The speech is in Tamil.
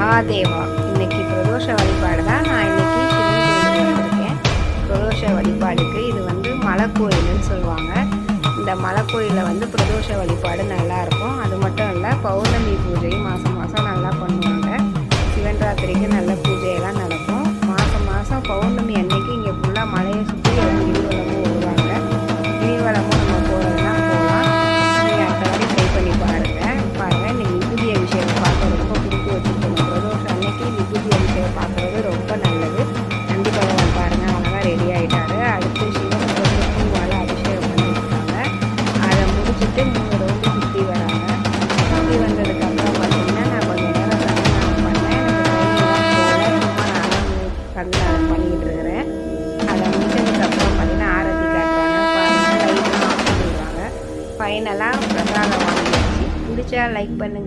மகாதேவா. இன்னைக்கு பிரதோஷ வழிபாடு தான். நான் இன்னைக்கு சிவன் கோயிலுக்கு வந்திருக்கேன். பிரதோஷ வழிபாடுக்கு. இது வந்து மலை கோயில்னு சொல்லுவாங்க. இந்த மலை கோயிலில் வந்து பிரதோஷ வழிபாடு நல்லாயிருக்கும். அது மட்டும் இல்லை, பௌர்ணமி பூஜையும் மாதம் மாதம் நல்லா பண்ணுவாங்க. சிவன் ராத்திரிக்கு நல்ல பூஜையெல்லாம் நடக்கும். மாதம் மாதம் பௌர்ணமி அன்னைக்கு இங்கே ஃபுல்லாக மலையை சுற்றி எல்லாம் கிரிவலமும் வருவாங்க. கிரிவலமும் நம்ம போகிறதுனா போகலாம். நீங்கள் அடுத்த வாட்டி ட்ரை பண்ணி பாருங்கள். நீங்கள் விபூதி அபிஷேகம் பார்க்க ரொம்ப பிடிச்சி வச்சுருக்கணும். பிரதோஷம் அன்னைக்கு விபூதி அபிஷேகம் பார்க்குறது ரொம்ப நல்லது. நந்தி பகவான் பாருங்கள், அழகாக ரெடி ஆகிட்டாரு. அடுத்து சிவனுக்கு வந்து பூவால் அபிஷேகம் பண்ணியிருக்காங்க. அதை முடிச்சுட்டு 3 ரவுண்டு சுற்றி வராங்க. சுற்றி வந்ததுக்கப்புறம் பார்த்தீங்கன்னா நான் கொஞ்சம் நேரம் சன்னிதானம் பண்ணேன். எனக்கு கையெல்லாம் போல சும்மா நானும் பண்ணிக்கிட்டு இருக்கிறேன். அதை முடிச்சதுக்கப்புறம் பார்த்தீங்கன்னா ஆரத்தி காட்டுறாங்க. பாருங்கள், லைட்லாம் ஆஃப் பண்ணிடுவாங்க. ஃபைனலாக பிரசாதம் வாங்கிடுச்சு. பிடிச்சா லைக் பண்ணுங்கள்.